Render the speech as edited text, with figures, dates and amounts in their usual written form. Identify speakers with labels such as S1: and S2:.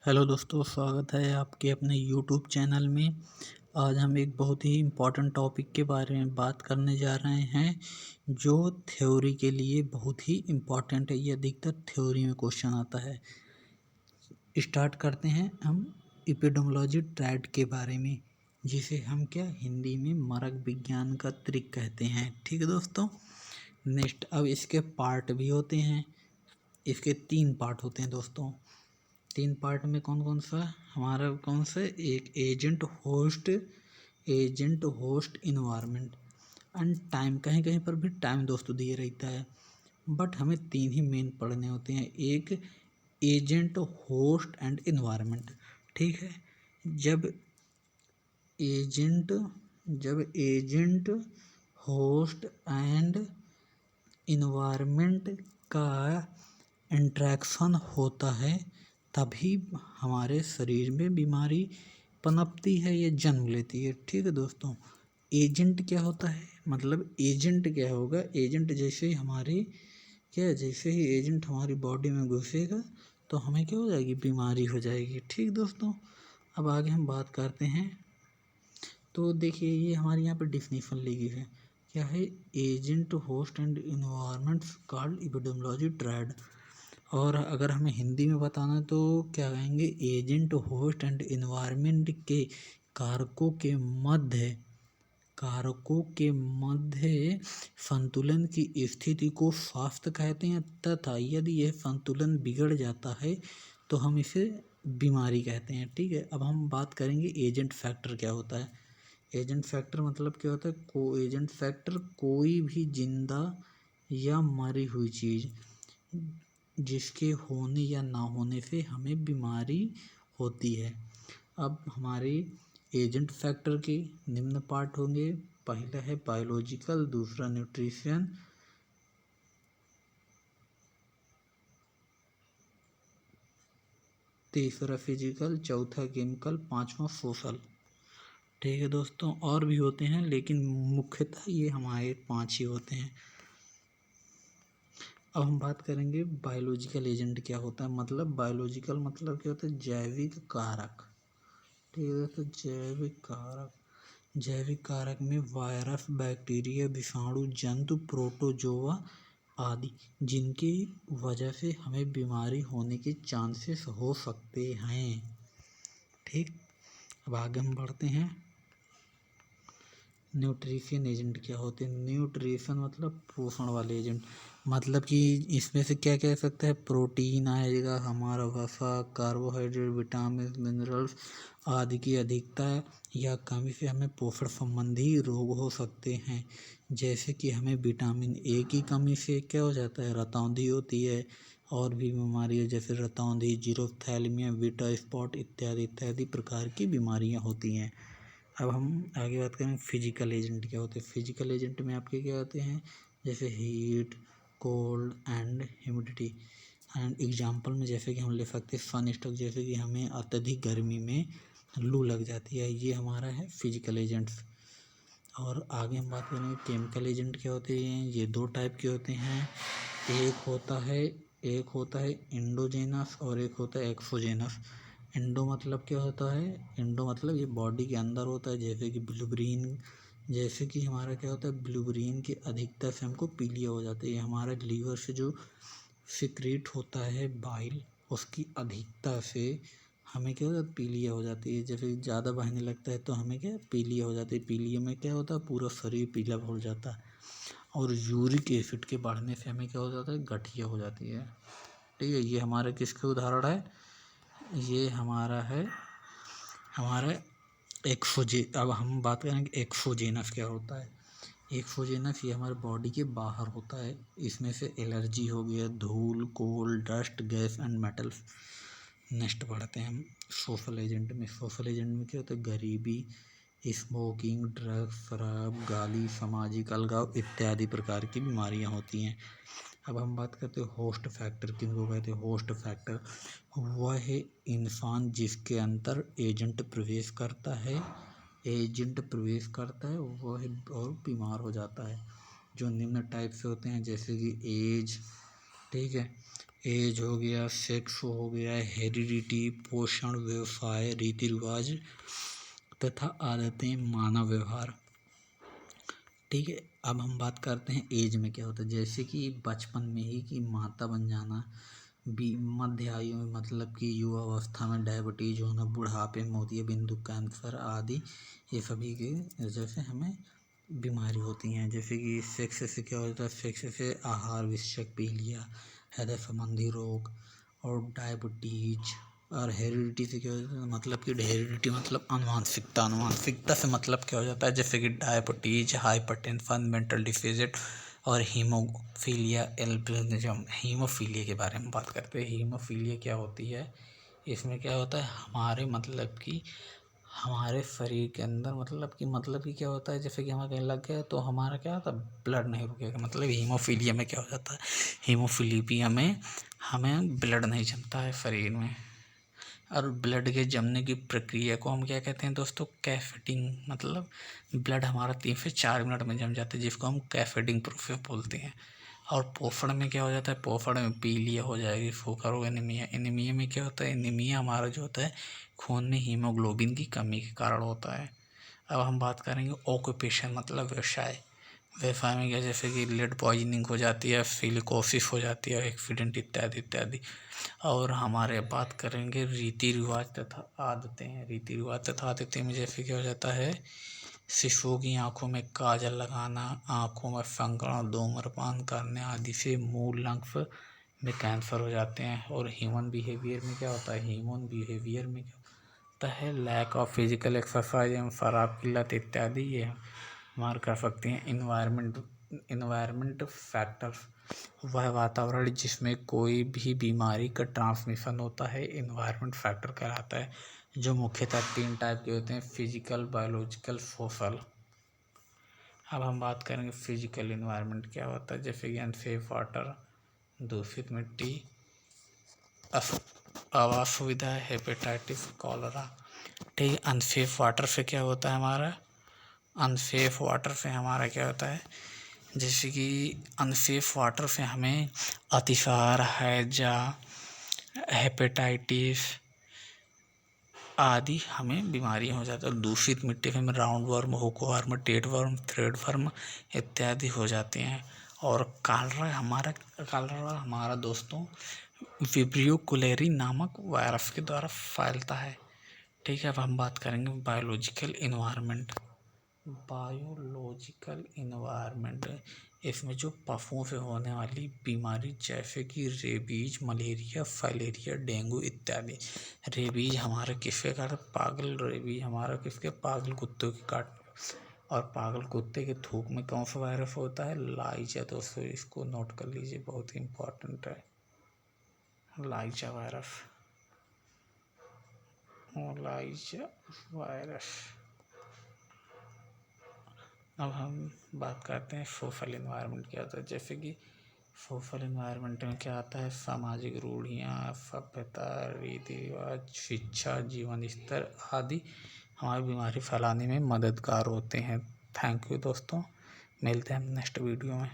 S1: Hello दोस्तों, स्वागत है आपके अपने यूट्यूब चैनल में। आज हम एक बहुत ही इम्पोर्टेंट टॉपिक के बारे में बात करने जा रहे हैं जो थ्योरी के लिए बहुत ही इम्पोर्टेंट है। ये अधिकतर थ्योरी में क्वेश्चन आता है। स्टार्ट करते हैं हम एपिडेमियोलॉजी ट्रेड के बारे में, जिसे हम क्या हिंदी में मरग विज्ञान का त्रिक कहते हैं। ठीक है दोस्तों। नेक्स्ट, अब इसके पार्ट भी होते हैं। इसके 3 पार्ट होते हैं दोस्तों। 3 पार्ट में कौन कौन सा हमारा कौन सा एक agent host environment and time. कहीं कहीं पर भी टाइम दोस्तों दिए रहता है, बट हमें 3 ही मेन पढ़ने होते हैं। एक एजेंट होस्ट एंड इन्वायरमेंट। ठीक है। जब एजेंट जब एजेंट होस्ट एंड इन्वायरमेंट का इंट्रैक्शन होता है तभी हमारे शरीर में बीमारी पनपती है या जन्म लेती है। ठीक है दोस्तों। एजेंट क्या होता है, मतलब एजेंट क्या होगा। एजेंट जैसे ही एजेंट हमारी बॉडी में घुसेगा तो हमें क्या हो जाएगी, बीमारी हो जाएगी। ठीक दोस्तों। अब आगे हम बात करते हैं। तो देखिए, ये हमारे यहाँ पे डिफिनीशन लिखी है। क्या है, agent host and environment called epidemiology trade. और अगर हमें हिंदी में बताना तो क्या कहेंगे, एजेंट होस्ट एंड इन्वायरमेंट के कारकों के मध्य संतुलन की स्थिति को स्वास्थ्य कहते हैं, तथा यदि यह संतुलन बिगड़ जाता है तो हम इसे बीमारी कहते हैं। ठीक है। अब हम बात करेंगे एजेंट फैक्टर क्या होता है। एजेंट फैक्टर मतलब क्या होता है, एजेंट फैक्टर कोई भी जिंदा या मरी हुई चीज़ जिसके होने या ना होने से हमें बीमारी होती है। अब हमारे एजेंट फैक्टर के निम्न पार्ट होंगे। पहला है बायोलॉजिकल, दूसरा न्यूट्रिशन, तीसरा फिजिकल, चौथा केमिकल, पांचवा सोशल। ठीक है दोस्तों, और भी होते हैं लेकिन मुख्यतः ये हमारे 5 ही होते हैं। अब हम बात करेंगे बायोलॉजिकल एजेंट क्या होता है। मतलब बायोलॉजिकल मतलब क्या होता है, जैविक कारक। ठीक है दोस्तों। जैविक कारक में वायरस, बैक्टीरिया, विषाणु, जंतु, प्रोटोजोआ आदि, जिनकी वजह से हमें बीमारी होने के चांसेस हो सकते हैं। ठीक। अब आगे हम बढ़ते हैं। न्यूट्रिशन एजेंट क्या होते हैं। न्यूट्रिशन मतलब पोषण वाले एजेंट। मतलब कि इसमें से क्या कह सकता है, प्रोटीन आएगा, हमारा वसा, कार्बोहाइड्रेट, विटामिन, मिनरल्स आदि की अधिकता या कमी से हमें पोषण संबंधी रोग हो सकते हैं। जैसे कि हमें विटामिन ए की कमी से क्या हो जाता है, रतौंधी होती है। और भी बीमारियाँ जैसे रतौंधी, जीरोथैलेमिया, बीटा स्पॉट इत्यादि इत्यादि प्रकार की बीमारियाँ होती हैं। अब हम आगे बात करें फिजिकल एजेंट क्या होते हैं। फिजिकल एजेंट में आपके क्या होते हैं, जैसे heat, cold and humidity. And example में जैसे कि हम ले सकते हैं सन स्ट्रोक, जैसे कि हमें अत्यधिक गर्मी में लू लग जाती है, ये हमारा है फिजिकल एजेंट्स। और आगे हम बात करेंगे केमिकल एजेंट क्या होते हैं। ये 2 टाइप के होते हैं। एक होता है एंडोजेनस और एक होता है एक्सोजेनस। एंडो मतलब क्या होता है, एंडो मतलब ये बॉडी के अंदर होता है। जैसे कि हमारा क्या होता है, ब्लूब्रीन की अधिकता से हमको पीलिया हो जाती है। हमारा लीवर से जो सिक्रीट होता है बाइल, उसकी अधिकता से हमें क्या होता है, पीलिया हो जाती है। जैसे ज़्यादा बहने लगता है तो हमें क्या पीलिया हो जाती है। पीलिया में क्या होता है, पूरा शरीर पीला हो जाता है। और यूरिक एसिड के बढ़ने से हमें क्या हो जाता है, गठिया हो जाती है। ठीक है। ये हमारे किसके उदाहरण है, ये हमारा अब हम बात करेंगे एक्सोजेनस क्या होता है। एक्सोजेनस ये हमारे बॉडी के बाहर होता है। इसमें से एलर्जी हो गया, धूल, cold, dust, gas and metals. Next बढ़ते हैं हम सोशल एजेंट में। सोशल एजेंट में क्या होता है, गरीबी, स्मोकिंग, ड्रग्स, शराब, गाली, सामाजिक अलगाव इत्यादि प्रकार की बीमारियां होती हैं। अब हम बात करते हैं होस्ट फैक्टर किनको कहते हैं। होस्ट फैक्टर वह है इंसान जिसके अंदर एजेंट प्रवेश करता है वह और बीमार हो जाता है। जो निम्न टाइप से होते हैं, जैसे कि एज, ठीक है। एज हो गया, सेक्स हो गया, हेरिडिटी, पोषण, व्यवसाय, रीति रिवाज तथा आदतें, मानव व्यवहार। ठीक है। अब हम बात करते हैं एज में क्या होता है। जैसे कि बचपन में ही कि माता बन जाना, मध्य आयु में मतलब कि युवा अवस्था में डायबिटीज होना, बुढ़ापे में मोतियाबिंदु कैंसर आदि, ये सभी की वजह से हमें बीमारी होती हैं। जैसे कि सेक्स से क्या होता है, सेक्स से आहार विषयक पीलिया, हृदय संबंधी रोग और डायबिटीज। और हेरिडिटी से क्या होता है, मतलब कि हेरिडिटी मतलब अनुवांशिकता, अनुवांशिकता से मतलब क्या हो जाता है, जैसे कि डायबिटीज, हाइपरटेंशन, मेंटल डिफिजिट और हीमोफीलिया, एल्बिनिज्म। हीमोफीलिया के बारे में बात करते हैं। हीमोफीलिया क्या होती है, इसमें क्या होता है, हमारे मतलब कि हमारे शरीर के अंदर मतलब कि क्या होता है, जैसे कि हमें कहीं लग गया तो हमारा क्या होता है, ब्लड नहीं रुकेगा। मतलब हीमोफीलिया में क्या हो जाता है, हीमोफीलिया में हमें ब्लड नहीं जमता है शरीर में। और ब्लड के जमने की प्रक्रिया को हम क्या कहते हैं दोस्तों, कैफेटिंग। मतलब ब्लड हमारा 3 से 4 मिनट में जम जाता है, जिसको हम कैफेटिंग प्रोसेस बोलते हैं। और पोषण में क्या हो जाता है, पोषण में पीलिया हो जाएगी, फूकर हो, एनीमिया। एनीमिया में क्या होता है, एनीमिया हमारा जो होता है खून में हीमोग्लोबिन की कमी के कारण होता है। अब हम बात करेंगे ऑक्यूपेशन मतलब व्यवसाय। व्यवसाय में क्या, जैसे कि लेड पॉइजनिंग हो जाती है, सिलिकोसिस हो जाती है, एक्सीडेंट इत्यादि इत्यादि। और हमारे बात करेंगे रीति रिवाज तथा आदतें। रीति रिवाज तथा आदतें में जैसे क्या हो जाता है, शिशुओं की आंखों में काजल लगाना, आंखों में संकरण, धूम्रपान करने आदि से मूल लंग्स में कैंसर हो जाते हैं। और ह्यूमन बिहेवियर में क्या होता है, ह्यूमन बिहेवियर में क्या होता है, लैक ऑफ फिजिकल एक्सरसाइज एवं शराब की लत इत्यादि ये हमारे कर सकते हैं। इन्वायरमेंट फैक्टर्स, वह वातावरण जिसमें कोई भी बीमारी का ट्रांसमिशन होता है, इन्वायरमेंट फैक्टर कहलाता है। जो मुख्यतः 3 टाइप के होते हैं, फिजिकल, बायोलॉजिकल, सोशल। अब हम बात करेंगे फिजिकल इन्वायरमेंट क्या होता है, जैसे कि अनसेफ वाटर, दूषित मिट्टी, आवास सुविधा, हेपेटाइटिस, कॉलरा। ठीक है। अनसेफ वाटर से क्या होता है हमारा, अनसेफ वाटर से हमारा क्या होता है, जैसे कि अनसेफ वाटर से हमें अतिसार, हैजा, हेपेटाइटिस आदि हमें बीमारियां हो जाती है। दूषित मिट्टी में round worm, hookworm, tape worm, thread worm इत्यादि हो जाते हैं। और कालरा हमारा दोस्तों विब्रियो कुलेरी नामक वायरस के द्वारा फैलता है। ठीक है। अब हम बात करेंगे बायोलॉजिकल इन्वायरमेंट। बायोलॉजिकल इन्वायरमेंट, इसमें जो पशुओं से होने वाली बीमारी जैसे कि रेबीज, मलेरिया, फाइलेरिया, डेंगू इत्यादि। रेबीज हमारे किसके कारण, पागल रेबीज हमारा किसके, पागल कुत्तों के काट। और पागल कुत्ते के थूक में कौन सा वायरस होता है, लाइजा। दोस्तों इसको नोट कर लीजिए, बहुत ही इम्पोर्टेंट है, लाइजा वायरस, लाइजा वायरस। अब हम बात करते हैं सोशल इन्वायरमेंट क्या होता है। जैसे कि सोशल इन्वायरमेंट में क्या आता है, सामाजिक रूढ़ियाँ, सभ्यता, रीति रिवाज, शिक्षा, जीवन स्तर आदि हमारी बीमारी फैलाने में मददगार होते हैं। थैंक यू दोस्तों, मिलते हैं नेक्स्ट वीडियो में।